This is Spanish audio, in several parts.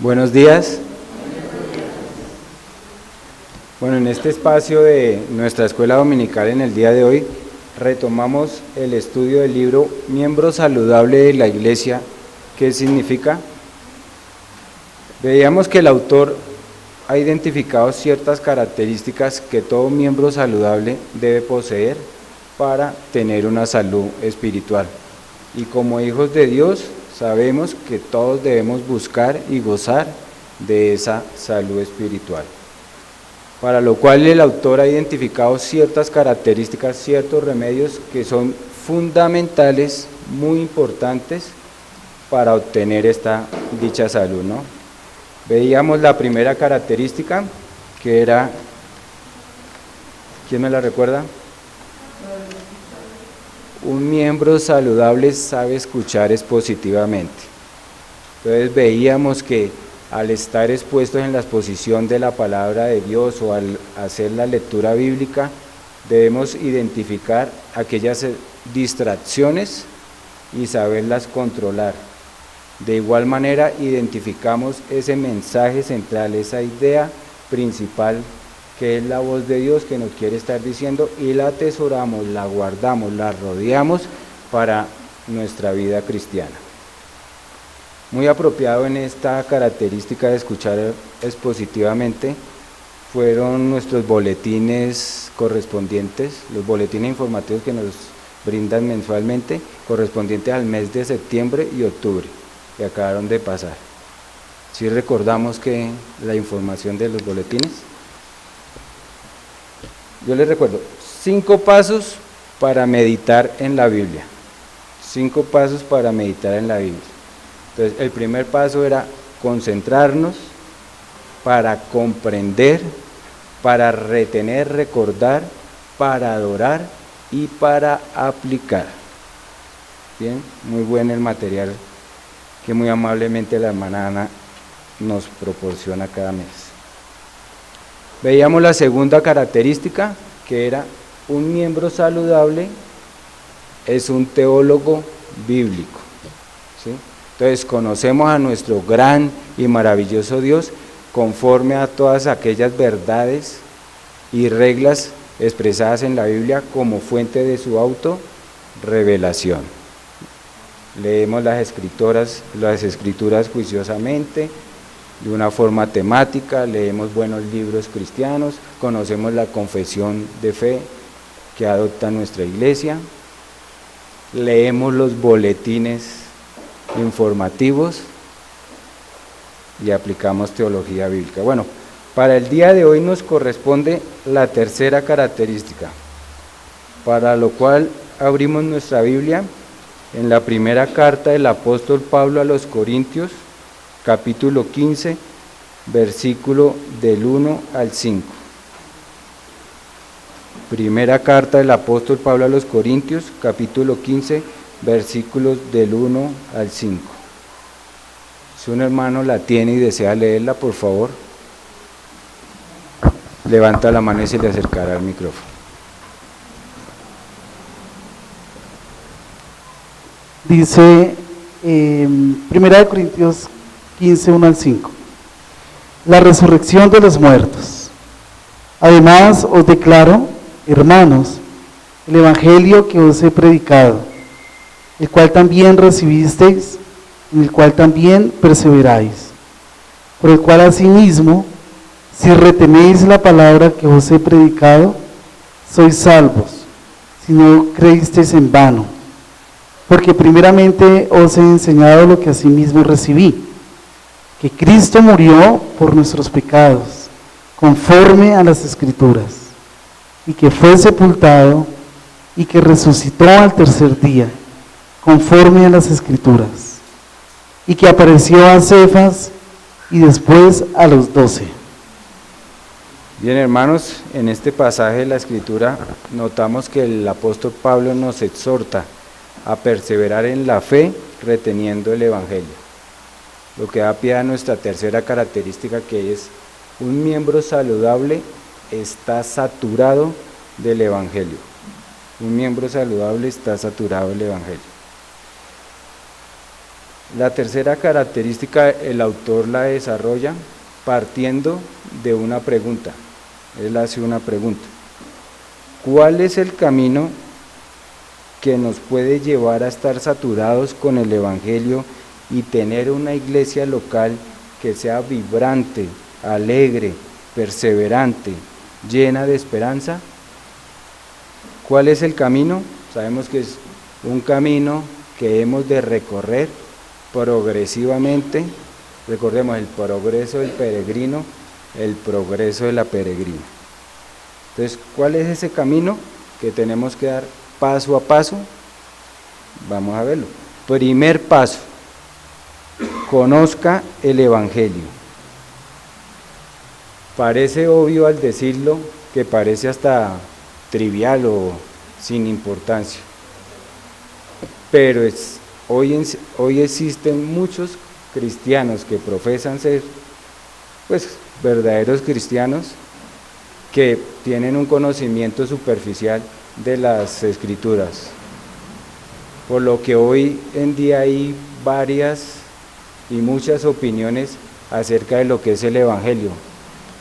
Buenos días. Bueno, en este espacio de nuestra escuela dominical en el día de hoy retomamos el estudio del libro Miembro Saludable de la Iglesia. ¿Qué significa? Veíamos que el autor ha identificado ciertas características que todo miembro saludable debe poseer para tener una salud espiritual. Y como hijos de Dios, sabemos que todos debemos buscar y gozar de esa salud espiritual. Para lo cual el autor ha identificado ciertas características, ciertos remedios que son fundamentales, muy importantes para obtener esta dicha salud, ¿no? Veíamos la primera característica, que era, ¿quién me la recuerda? Un miembro saludable sabe escuchar expositivamente. Entonces veíamos que al estar expuestos en la exposición de la palabra de Dios o al hacer la lectura bíblica, debemos identificar aquellas distracciones y saberlas controlar. De igual manera, identificamos ese mensaje central, esa idea principal que es la voz de Dios que nos quiere estar diciendo, y la atesoramos, la guardamos, la rodeamos para nuestra vida cristiana. Muy apropiado en esta característica de escuchar expositivamente fueron nuestros boletines correspondientes, los boletines informativos que nos brindan mensualmente, correspondientes al mes de septiembre y octubre, que acabaron de pasar. ¿Sí recordamos que la información de los boletines? Yo les recuerdo, 5 pasos para meditar en la Biblia. 5 pasos para meditar en la Biblia. Entonces, el primer paso era concentrarnos para comprender, para retener, recordar, para adorar y para aplicar. Bien, muy bueno el material que muy amablemente la hermana Ana nos proporciona cada mes. Veíamos la segunda característica, que era un miembro saludable es un teólogo bíblico, ¿sí? Entonces conocemos a nuestro gran y maravilloso Dios conforme a todas aquellas verdades y reglas expresadas en la Biblia como fuente de su autorrevelación. Leemos las escrituras juiciosamente, de una forma temática, leemos buenos libros cristianos, conocemos la confesión de fe que adopta nuestra iglesia, leemos los boletines informativos y aplicamos teología bíblica. Bueno, para el día de hoy nos corresponde la tercera característica, para lo cual abrimos nuestra Biblia en la primera carta del apóstol Pablo a los Corintios, capítulo 15, versículo del 1 al 5. Primera carta del apóstol Pablo a los Corintios, capítulo 15, versículos del 1 al 5. Si un hermano la tiene y desea leerla, por favor, levanta la mano y se le acercará al micrófono. Dice Primera de Corintios 15, 1 al 5. La resurrección de los muertos. Además os declaro, hermanos, el evangelio que os he predicado, el cual también recibisteis, en el cual también perseveráis, por el cual asimismo, si retenéis la palabra que os he predicado, sois salvos, si no creísteis en vano. Porque primeramente os he enseñado lo que asimismo recibí, que Cristo murió por nuestros pecados, conforme a las Escrituras, y que fue sepultado, y que resucitó al tercer día, conforme a las Escrituras, y que apareció a Cefas, y después a los 12. Bien, hermanos, en este pasaje de la Escritura notamos que el apóstol Pablo nos exhorta a perseverar en la fe reteniendo el evangelio, lo que da pie a nuestra tercera característica, que es un miembro saludable está saturado del evangelio. Un miembro saludable está saturado del evangelio. La tercera característica, el autor la desarrolla partiendo de una pregunta. Él hace una pregunta. ¿Cuál es el camino que nos puede llevar a estar saturados con el Evangelio y tener una iglesia local que sea vibrante, alegre, perseverante, llena de esperanza? ¿Cuál es el camino? Sabemos que es un camino que hemos de recorrer progresivamente. Recordemos el progreso del peregrino, el progreso de la peregrina. Entonces, ¿cuál es ese camino que tenemos que dar paso a paso? Vamos a verlo. Primer paso, conozca el Evangelio. Parece obvio al decirlo, que parece hasta trivial o sin importancia, pero hoy existen muchos cristianos que profesan ser verdaderos cristianos, que tienen un conocimiento superficial de las Escrituras, por lo que hoy en día hay varias y muchas opiniones acerca de lo que es el Evangelio,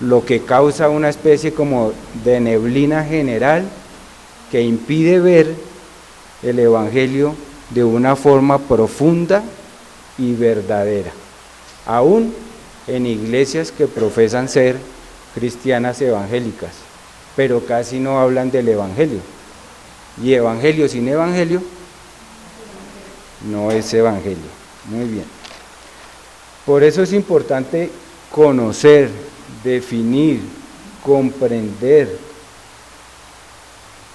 lo que causa una especie como de neblina general que impide ver el Evangelio de una forma profunda y verdadera, aún en iglesias que profesan ser cristianas evangélicas, pero casi no hablan del Evangelio. Y Evangelio sin Evangelio no es Evangelio. Muy bien. Por eso es importante conocer, definir, comprender,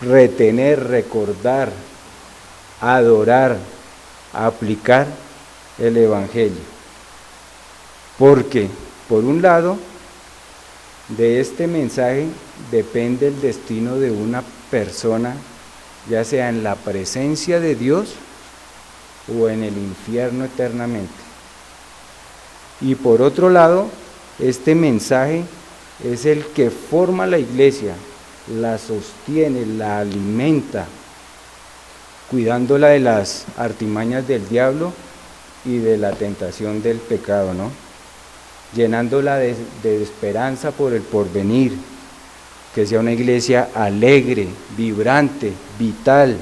retener, recordar, adorar, aplicar el Evangelio. Porque, por un lado, de este mensaje depende el destino de una persona, ya sea en la presencia de Dios o en el infierno eternamente. Y por otro lado, este mensaje es el que forma la iglesia, la sostiene, la alimenta, cuidándola de las artimañas del diablo y de la tentación del pecado, ¿no? Llenándola de esperanza por el porvenir, que sea una iglesia alegre, vibrante, vital,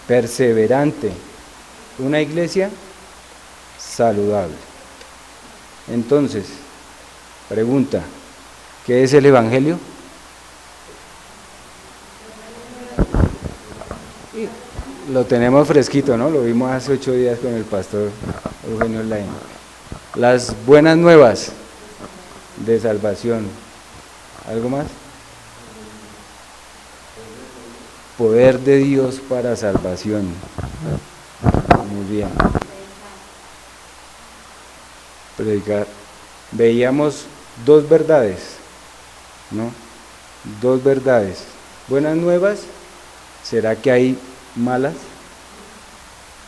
perseverante, una iglesia saludable. Entonces, pregunta, ¿qué es el Evangelio? Lo tenemos fresquito, ¿no? Lo vimos hace 8 días con el pastor Eugenio Lain. Las buenas nuevas de salvación. ¿Algo más? Poder de Dios para salvación. Muy bien. Predicar. Veíamos 2 verdades, ¿no? 2 verdades. Buenas nuevas. ¿Será que hay malas?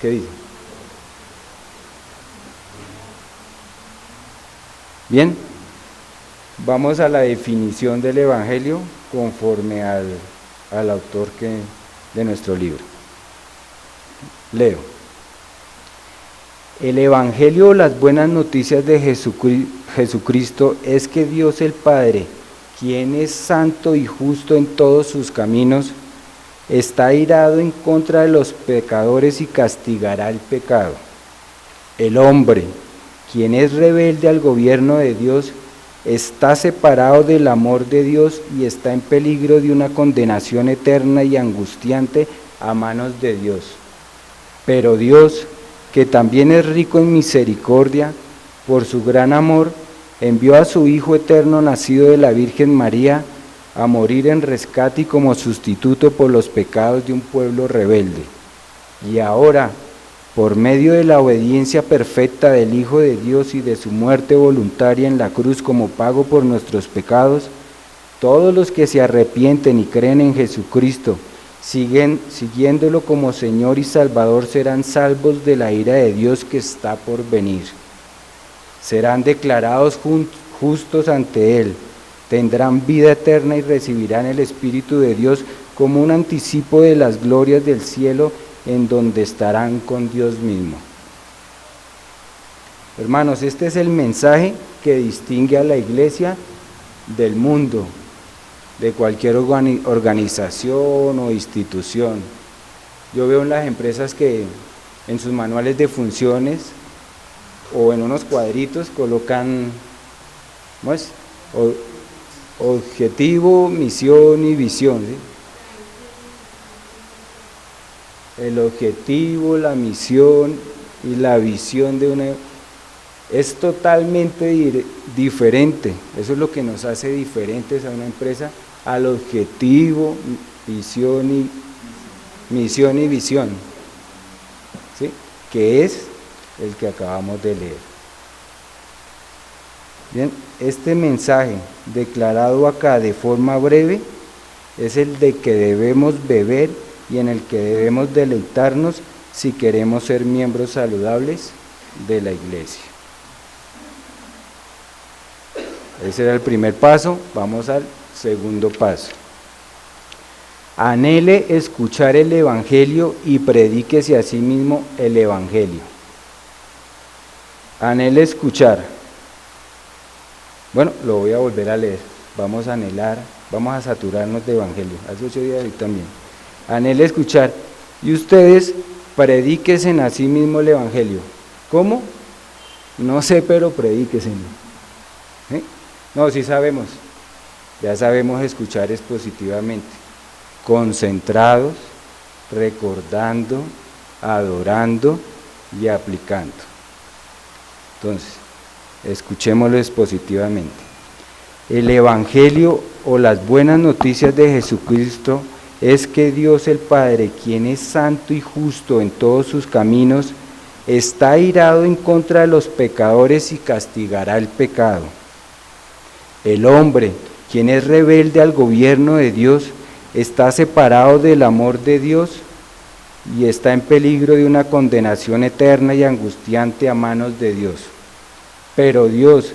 ¿Qué dice? Bien, vamos a la definición del Evangelio conforme al autor de nuestro libro. Leo. El Evangelio o las buenas noticias de Jesucristo es que Dios el Padre, quien es santo y justo en todos sus caminos, está airado en contra de los pecadores y castigará el pecado. El hombre, quien es rebelde al gobierno de Dios, está separado del amor de Dios y está en peligro de una condenación eterna y angustiante a manos de Dios. Pero Dios, que también es rico en misericordia, por su gran amor, envió a su Hijo eterno nacido de la Virgen María a morir en rescate y como sustituto por los pecados de un pueblo rebelde. Y ahora, por medio de la obediencia perfecta del Hijo de Dios y de su muerte voluntaria en la cruz como pago por nuestros pecados, todos los que se arrepienten y creen en Jesucristo, siguiéndolo como Señor y Salvador, serán salvos de la ira de Dios que está por venir. Serán declarados justos ante Él, tendrán vida eterna y recibirán el Espíritu de Dios como un anticipo de las glorias del cielo, en donde estarán con Dios mismo. Hermanos, este es el mensaje que distingue a la iglesia del mundo, de cualquier organización o institución. Yo veo en las empresas que en sus manuales de funciones o en unos cuadritos colocan, ¿cómo es? Objetivo, misión y visión, ¿sí? El objetivo, la misión y la visión de una es totalmente diferente. Eso es lo que nos hace diferentes a una empresa, al objetivo, misión y visión, ¿sí? Que es el que acabamos de leer. Bien, este mensaje declarado acá de forma breve es el de que debemos beber y en el que debemos deleitarnos si queremos ser miembros saludables de la iglesia. Ese era el primer paso, vamos al segundo paso. Anhele escuchar el Evangelio y predíquese a sí mismo el Evangelio. Anhele escuchar. Bueno, lo voy a volver a leer. Vamos a anhelar, vamos a saturarnos de Evangelio. Hace 8 días también. Anhele escuchar. Y ustedes predíquense a sí mismo el Evangelio. ¿Cómo? No sé, pero predíquense. ¿Eh? No, sí sabemos. Ya sabemos escuchar expositivamente. Concentrados, recordando, adorando y aplicando. Entonces, escuchémoslo expositivamente. El Evangelio o las buenas noticias de Jesucristo es que Dios el Padre, quien es santo y justo en todos sus caminos, está airado en contra de los pecadores y castigará el pecado. El hombre, quien es rebelde al gobierno de Dios, está separado del amor de Dios y está en peligro de una condenación eterna y angustiante a manos de Dios. Pero Dios,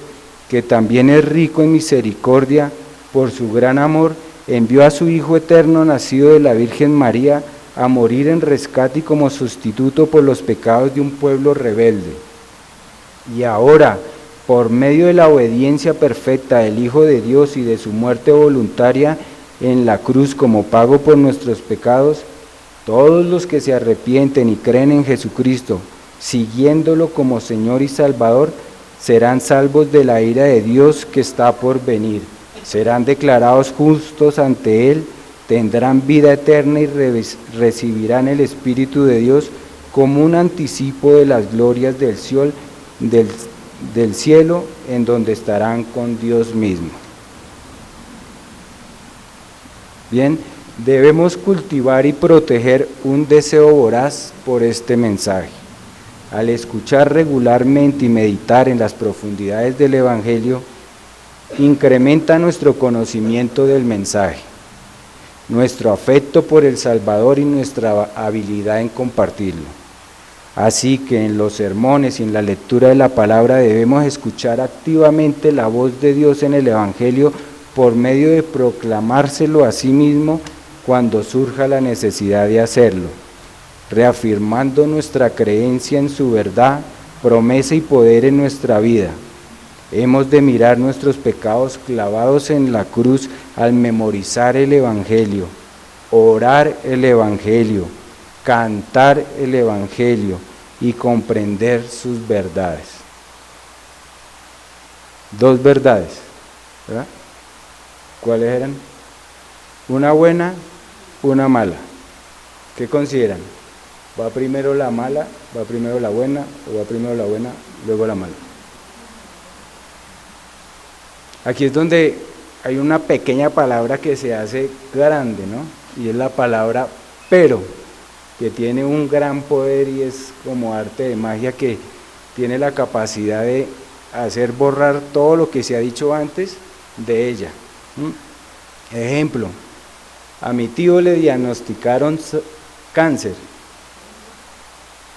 que también es rico en misericordia, por su gran amor, envió a su Hijo eterno, nacido de la Virgen María, a morir en rescate y como sustituto por los pecados de un pueblo rebelde. Y ahora, por medio de la obediencia perfecta del Hijo de Dios y de su muerte voluntaria en la cruz como pago por nuestros pecados, todos los que se arrepienten y creen en Jesucristo, siguiéndolo como Señor y Salvador, serán salvos de la ira de Dios que está por venir. Serán declarados justos ante Él, tendrán vida eterna y recibirán el Espíritu de Dios como un anticipo de las glorias del cielo, en donde estarán con Dios mismo. Bien, debemos cultivar y proteger un deseo voraz por este mensaje. Al escuchar regularmente y meditar en las profundidades del Evangelio, incrementa nuestro conocimiento del mensaje, nuestro afecto por el Salvador y nuestra habilidad en compartirlo. Así que en los sermones y en la lectura de la palabra debemos escuchar activamente la voz de Dios en el Evangelio por medio de proclamárselo a sí mismo cuando surja la necesidad de hacerlo, reafirmando nuestra creencia en su verdad, promesa y poder en nuestra vida. Hemos de mirar nuestros pecados clavados en la cruz al memorizar el Evangelio, orar el Evangelio, cantar el Evangelio y comprender sus verdades. 2 verdades, ¿verdad? ¿Cuáles eran? Una buena, una mala. ¿Qué consideran? ¿Va primero la mala, va primero la buena, o va primero la buena, luego la mala? Aquí es donde hay una pequeña palabra que se hace grande, ¿no? Y es la palabra pero, que tiene un gran poder y es como arte de magia que tiene la capacidad de hacer borrar todo lo que se ha dicho antes de ella. Ejemplo, a mi tío le diagnosticaron cáncer.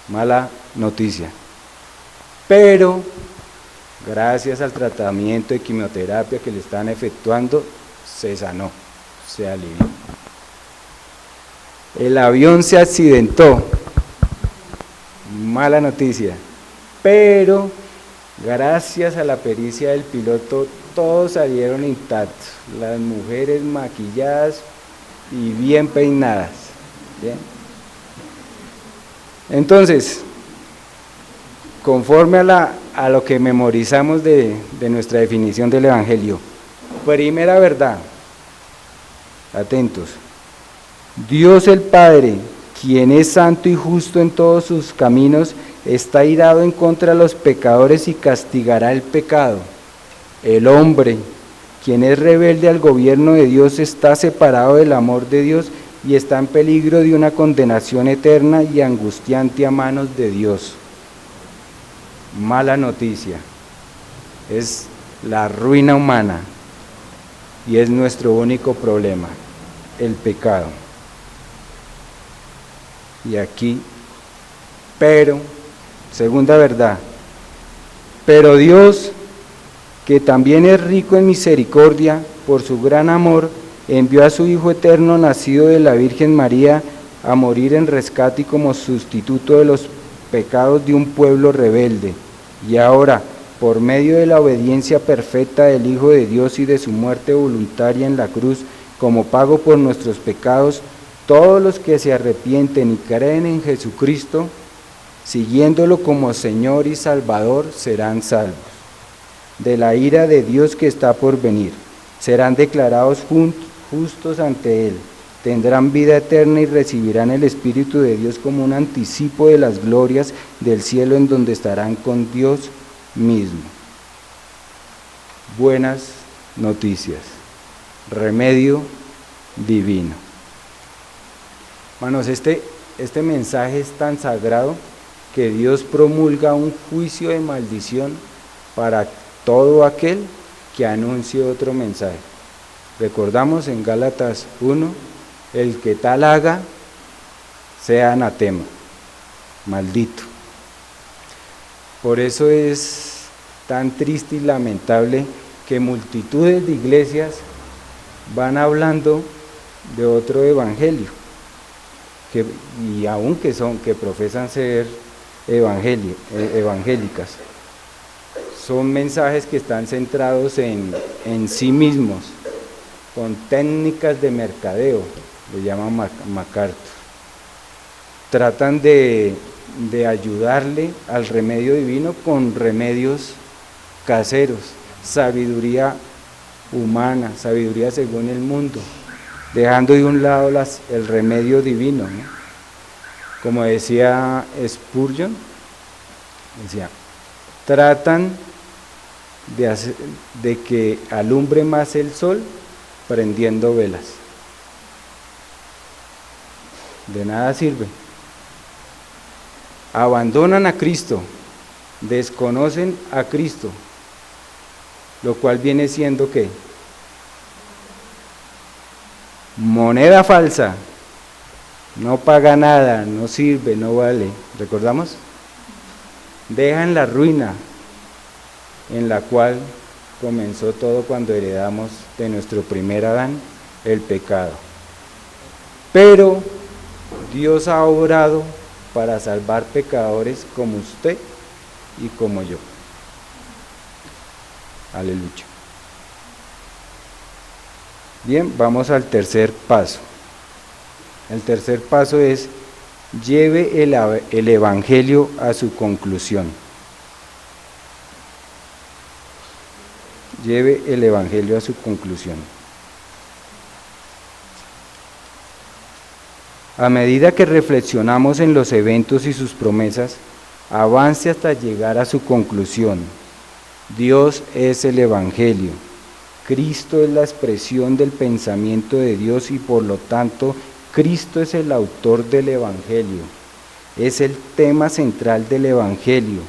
Mala noticia. Pero gracias al tratamiento de quimioterapia que le están efectuando, se sanó, se alivió. El avión se accidentó, mala noticia, pero Gracias a la pericia del piloto, todos salieron intactos, las mujeres maquilladas y bien peinadas. ¿Bien? Entonces, conforme a lo que memorizamos de nuestra definición del Evangelio, primera verdad, atentos, Dios el Padre, quien es santo y justo en todos sus caminos, está irado en contra de los pecadores y castigará el pecado. El hombre, quien es rebelde al gobierno de Dios, está separado del amor de Dios y está en peligro de una condenación eterna y angustiante a manos de Dios. Mala noticia, es la ruina humana y es nuestro único problema, el pecado. Y aquí, pero, segunda verdad, pero Dios, que también es rico en misericordia, por su gran amor, envió a su Hijo eterno, nacido de la Virgen María, a morir en rescate y como sustituto de los pecados de un pueblo rebelde. Y ahora, por medio de la obediencia perfecta del Hijo de Dios y de su muerte voluntaria en la cruz, como pago por nuestros pecados, todos los que se arrepienten y creen en Jesucristo, siguiéndolo como Señor y Salvador, serán salvos de la ira de Dios que está por venir. Serán declarados justos ante Él, tendrán vida eterna y recibirán el Espíritu de Dios como un anticipo de las glorias del cielo en donde estarán con Dios mismo. Buenas noticias, remedio divino. Hermanos, este mensaje es tan sagrado que Dios promulga un juicio de maldición para todo aquel que anuncie otro mensaje. Recordamos en Gálatas 1, el que tal haga, sea anatema, maldito. Por eso es tan triste y lamentable que multitudes de iglesias van hablando de otro evangelio, y aún que profesan ser evangélicas. Son mensajes que están centrados en sí mismos, con técnicas de mercadeo, lo llama MacArthur. Tratan de ayudarle al remedio divino con remedios caseros, sabiduría humana, sabiduría según el mundo, dejando de un lado el remedio divino, ¿no? Como decía Spurgeon, tratan de que alumbre más el sol prendiendo velas. De nada sirve. Abandonan a Cristo, desconocen a Cristo, lo cual viene siendo ¿qué? Moneda falsa, no paga nada, no sirve, no vale. ¿Recordamos? Dejan la ruina en la cual comenzó todo cuando heredamos de nuestro primer Adán el pecado. Pero Dios ha obrado para salvar pecadores como usted y como yo. Aleluya. Bien, vamos al tercer paso. El tercer paso es: lleve el Evangelio a su conclusión. Lleve el Evangelio a su conclusión. A medida que reflexionamos en los eventos y sus promesas, avance hasta llegar a su conclusión. Dios es el Evangelio. Cristo es la expresión del pensamiento de Dios y por lo tanto Cristo es el autor del Evangelio. Es el tema central del Evangelio.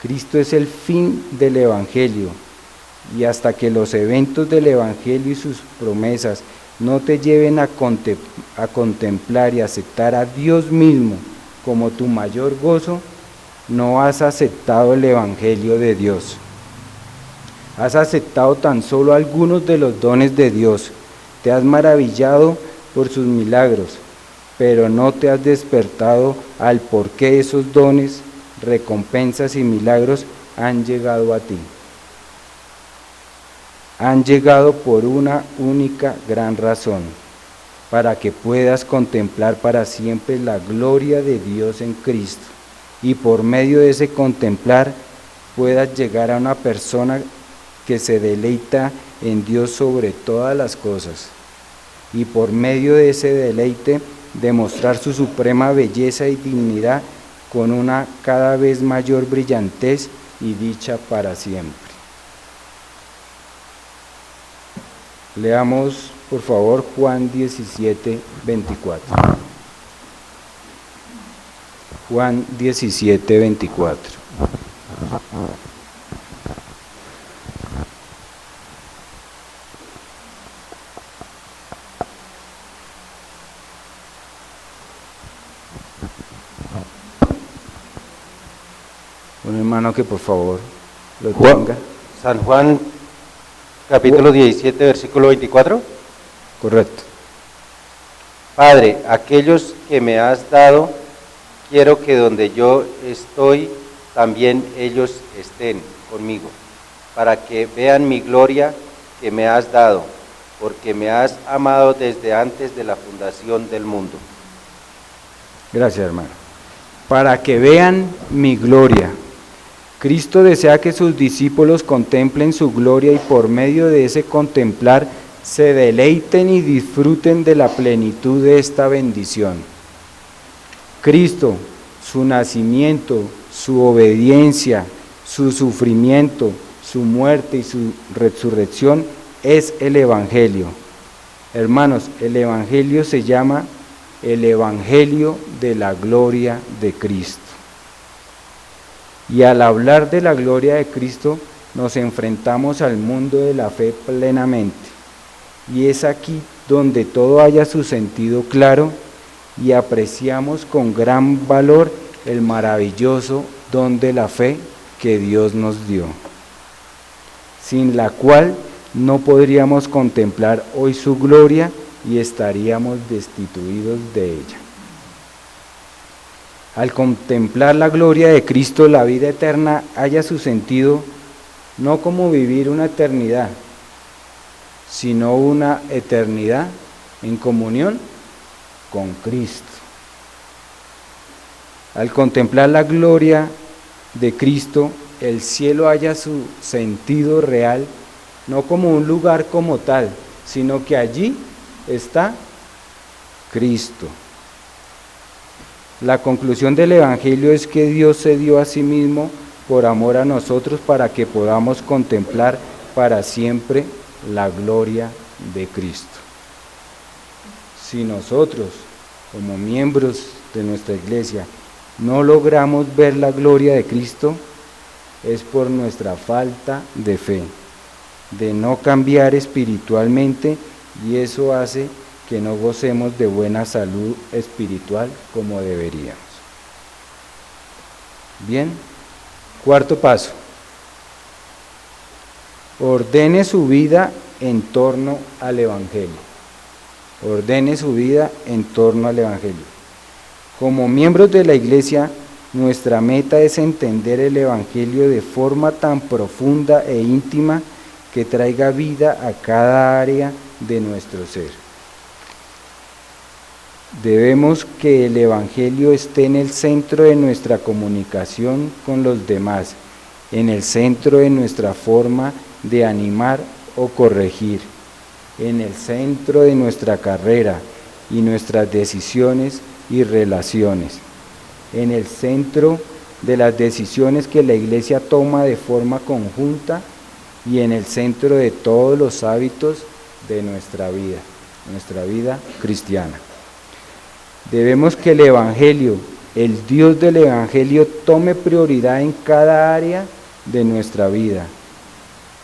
Cristo es el fin del Evangelio. Y hasta que los eventos del Evangelio y sus promesas no te lleven a contemplar y aceptar a Dios mismo como tu mayor gozo, no has aceptado el Evangelio de Dios. Has aceptado tan solo algunos de los dones de Dios, te has maravillado por sus milagros, pero no te has despertado al por qué esos dones, recompensas y milagros han llegado a ti. Han llegado por una única gran razón, para que puedas contemplar para siempre la gloria de Dios en Cristo, y por medio de ese contemplar puedas llegar a una persona que se deleita en Dios sobre todas las cosas, y por medio de ese deleite demostrar su suprema belleza y dignidad con una cada vez mayor brillantez y dicha para siempre. Leamos, por favor, Juan 17, 24. Juan 17, 24. Un hermano que por favor lo tenga. San Juan, capítulo 17, versículo 24. Correcto. Padre, aquellos que me has dado, quiero que donde yo estoy, también ellos estén conmigo, para que vean mi gloria que me has dado, porque me has amado desde antes de la fundación del mundo. Gracias, hermano. Para que vean mi gloria. Cristo desea que sus discípulos contemplen su gloria y por medio de ese contemplar se deleiten y disfruten de la plenitud de esta bendición. Cristo, su nacimiento, su obediencia, su sufrimiento, su muerte y su resurrección es el Evangelio. Hermanos, el Evangelio se llama el Evangelio de la gloria de Cristo. Y al hablar de la gloria de Cristo, nos enfrentamos al mundo de la fe plenamente. Y es aquí donde todo haya su sentido claro y apreciamos con gran valor el maravilloso don de la fe que Dios nos dio, sin la cual no podríamos contemplar hoy su gloria y estaríamos destituidos de ella. Al contemplar la gloria de Cristo, la vida eterna halla su sentido no como vivir una eternidad, sino una eternidad en comunión con Cristo. Al contemplar la gloria de Cristo, el cielo halla su sentido real, no como un lugar como tal, sino que allí está Cristo. La conclusión del Evangelio es que Dios se dio a sí mismo por amor a nosotros para que podamos contemplar para siempre la gloria de Cristo. Si nosotros, como miembros de nuestra iglesia, no logramos ver la gloria de Cristo, es por nuestra falta de fe, de no cambiar espiritualmente, y eso hace que no gocemos de buena salud espiritual como deberíamos. Bien, cuarto paso. Ordene su vida en torno al Evangelio. Ordene su vida en torno al Evangelio. Como miembros de la iglesia, nuestra meta es entender el Evangelio de forma tan profunda e íntima que traiga vida a cada área de nuestro ser. Debemos que el Evangelio esté en el centro de nuestra comunicación con los demás, en el centro de nuestra forma de animar o corregir, en el centro de nuestra carrera y nuestras decisiones y relaciones, en el centro de las decisiones que la iglesia toma de forma conjunta y en el centro de todos los hábitos de nuestra vida cristiana. Debemos que el Evangelio, el Dios del Evangelio, tome prioridad en cada área de nuestra vida.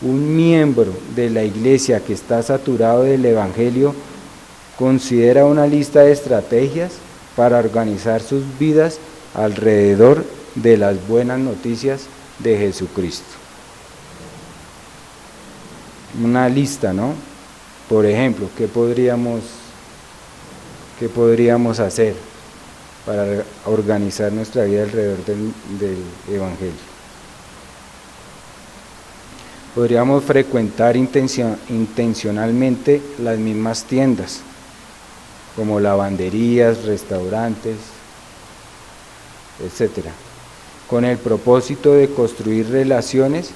Un miembro de la iglesia que está saturado del Evangelio considera una lista de estrategias para organizar sus vidas alrededor de las buenas noticias de Jesucristo. Una lista, ¿no? Por ejemplo, ¿qué podríamos hacer para organizar nuestra vida alrededor del Evangelio? Podríamos frecuentar intencionalmente las mismas tiendas, como lavanderías, restaurantes, etcétera, con el propósito de construir relaciones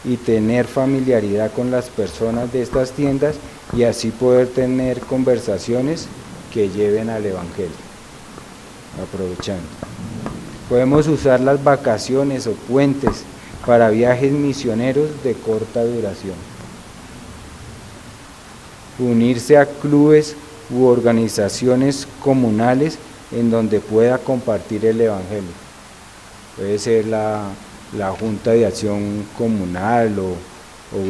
y tener familiaridad con las personas de estas tiendas y así poder tener conversaciones que lleven al Evangelio. Aprovechando. Podemos usar las vacaciones o puentes para viajes misioneros de corta duración. Unirse a clubes u organizaciones comunales en donde pueda compartir el Evangelio. Puede ser la Junta de Acción Comunal o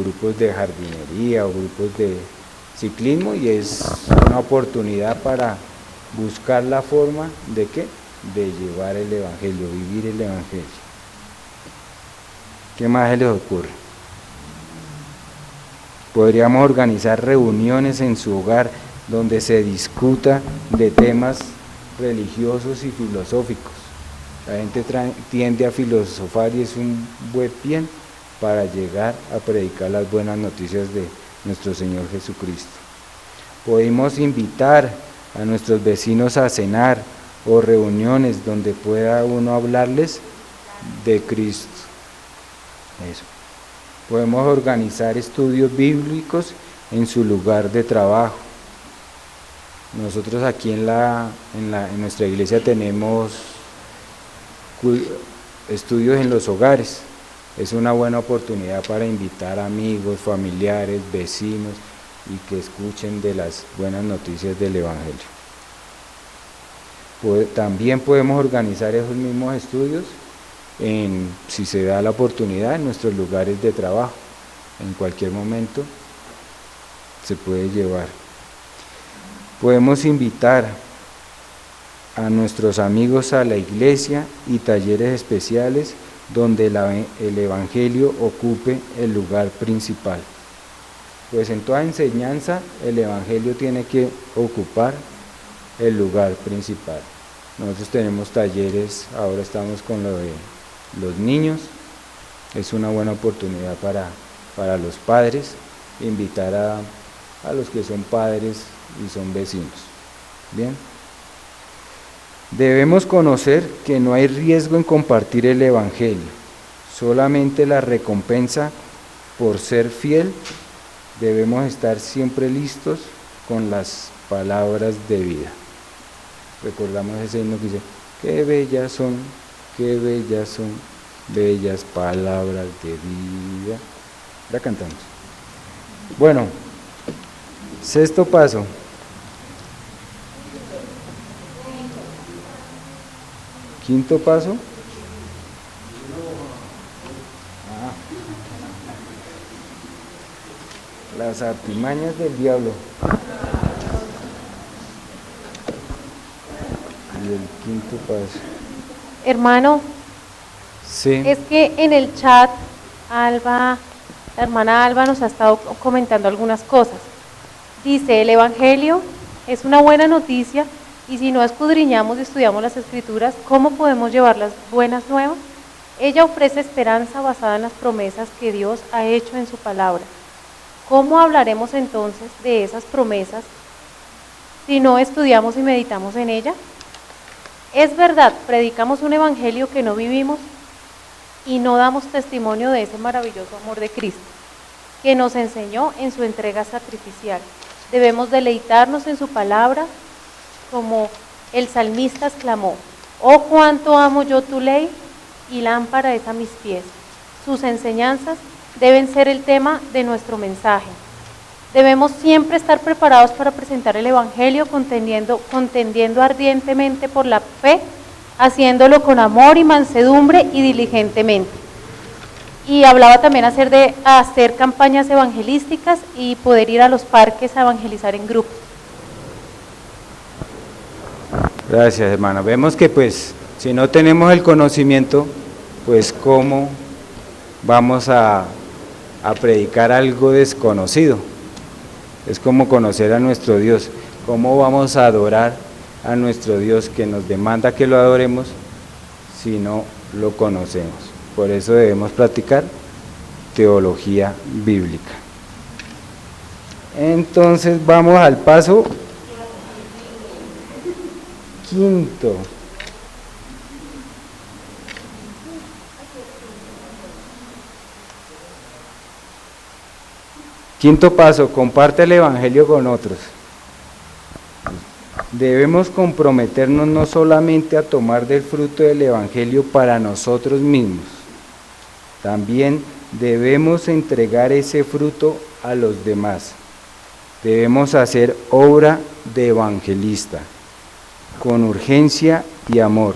grupos de jardinería o grupos de ciclismo, y es una oportunidad para buscar la forma de ¿qué? De llevar el Evangelio, vivir el Evangelio. ¿Qué más se les ocurre? Podríamos organizar reuniones en su hogar donde se discuta de temas religiosos y filosóficos. La gente tiende a filosofar y es un buen pie para llegar a predicar las buenas noticias de nuestro Señor Jesucristo. Podemos invitar a nuestros vecinos a cenar o reuniones donde pueda uno hablarles de Cristo. Eso. Podemos organizar estudios bíblicos en su lugar de trabajo. Nosotros aquí en nuestra iglesia tenemos estudios en los hogares. Es una buena oportunidad para invitar amigos, familiares, vecinos y que escuchen de las buenas noticias del Evangelio. También podemos organizar esos mismos estudios, si se da la oportunidad, en nuestros lugares de trabajo. En cualquier momento se puede llevar. Podemos invitar a nuestros amigos a la iglesia y talleres especiales donde el Evangelio ocupe el lugar principal. Pues en toda enseñanza el Evangelio tiene que ocupar el lugar principal. Nosotros tenemos talleres, ahora estamos con lo de los niños, es una buena oportunidad para los padres, invitar a los que son padres y son vecinos. Bien. Debemos conocer que no hay riesgo en compartir el Evangelio, solamente la recompensa por ser fiel. Debemos estar siempre listos con las palabras de vida. Recordamos ese himno que dice, qué bellas son bellas palabras de vida. La cantamos. Bueno, sexto paso. Quinto paso. Las artimañas del diablo. Y el quinto paso. Hermano, Sí. es que en el chat la hermana Alba nos ha estado comentando algunas cosas. Dice, el Evangelio es una buena noticia y si no escudriñamos y estudiamos las Escrituras, ¿cómo podemos llevar las buenas nuevas? Ella ofrece esperanza basada en las promesas que Dios ha hecho en su palabra. ¿Cómo hablaremos entonces de esas promesas si no estudiamos y meditamos en ella? Es verdad, predicamos un evangelio que no vivimos y no damos testimonio de ese maravilloso amor de Cristo, que nos enseñó en su entrega sacrificial. Debemos deleitarnos en su palabra, como el salmista exclamó, oh cuánto amo yo tu ley y lámpara es a mis pies. Sus enseñanzas deben ser el tema de nuestro mensaje. Debemos siempre estar preparados para presentar el Evangelio contendiendo ardientemente por la fe, haciéndolo con amor y mansedumbre y diligentemente. Y hablaba también de hacer campañas evangelísticas y poder ir a los parques a evangelizar en grupo. Gracias, hermana. Vemos que pues si no tenemos el conocimiento, pues cómo vamos a predicar algo desconocido. Es como conocer a nuestro Dios. ¿Cómo vamos a adorar a nuestro Dios que nos demanda que lo adoremos si no lo conocemos? Por eso debemos practicar teología bíblica. Entonces vamos al paso quinto. Quinto paso, comparte el Evangelio con otros. Debemos comprometernos no solamente a tomar del fruto del Evangelio para nosotros mismos, también debemos entregar ese fruto a los demás. Debemos hacer obra de evangelista, con urgencia y amor.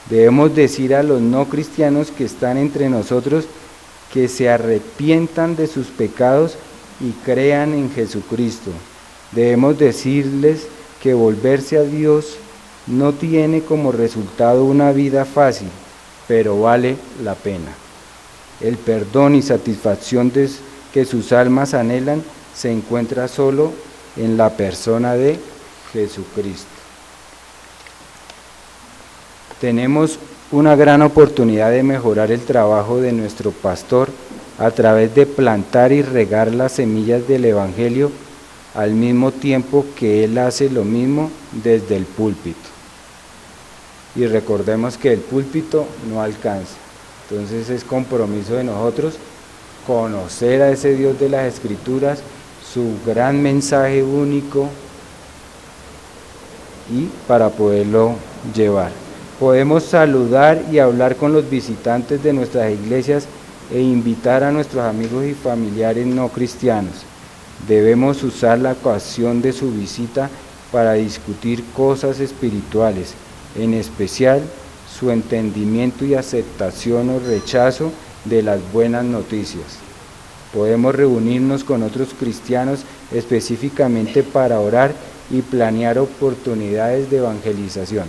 Debemos decir a los no cristianos que están entre nosotros que se arrepientan de sus pecados y crean en Jesucristo. Debemos decirles que volverse a Dios no tiene como resultado una vida fácil, pero vale la pena. El perdón y satisfacción que sus almas anhelan se encuentra solo en la persona de Jesucristo. Tenemos una gran oportunidad de mejorar el trabajo de nuestro pastor a través de plantar y regar las semillas del Evangelio al mismo tiempo que él hace lo mismo desde el púlpito. Y recordemos que el púlpito no alcanza. Entonces es compromiso de nosotros conocer a ese Dios de las Escrituras, su gran mensaje único, y para poderlo llevar. Podemos saludar y hablar con los visitantes de nuestras iglesias e invitar a nuestros amigos y familiares no cristianos. Debemos usar la ocasión de su visita para discutir cosas espirituales, en especial su entendimiento y aceptación o rechazo de las buenas noticias. Podemos reunirnos con otros cristianos específicamente para orar y planear oportunidades de evangelización.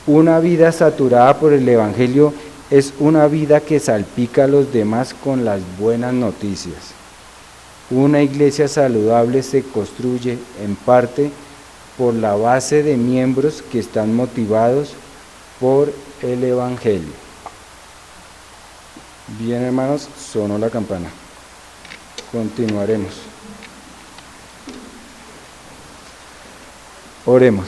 Una vida saturada por el Evangelio es una vida que salpica a los demás con las buenas noticias. Una iglesia saludable se construye en parte por la base de miembros que están motivados por el Evangelio. Bien, hermanos, sonó la campana. Continuaremos. Oremos.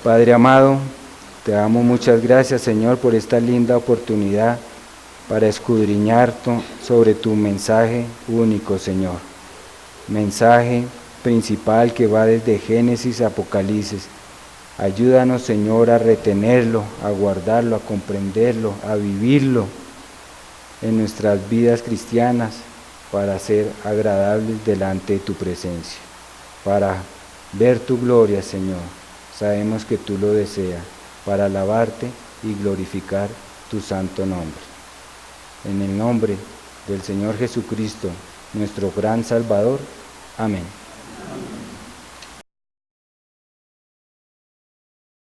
Padre amado, te damos muchas gracias, Señor, por esta linda oportunidad para escudriñar sobre tu mensaje único, Señor. Mensaje principal que va desde Génesis a Apocalipsis. Ayúdanos, Señor, a retenerlo, a guardarlo, a comprenderlo, a vivirlo en nuestras vidas cristianas para ser agradables delante de tu presencia, para ver tu gloria, Señor. Sabemos que tú lo deseas, para alabarte y glorificar tu santo nombre. En el nombre del Señor Jesucristo, nuestro gran Salvador. Amén.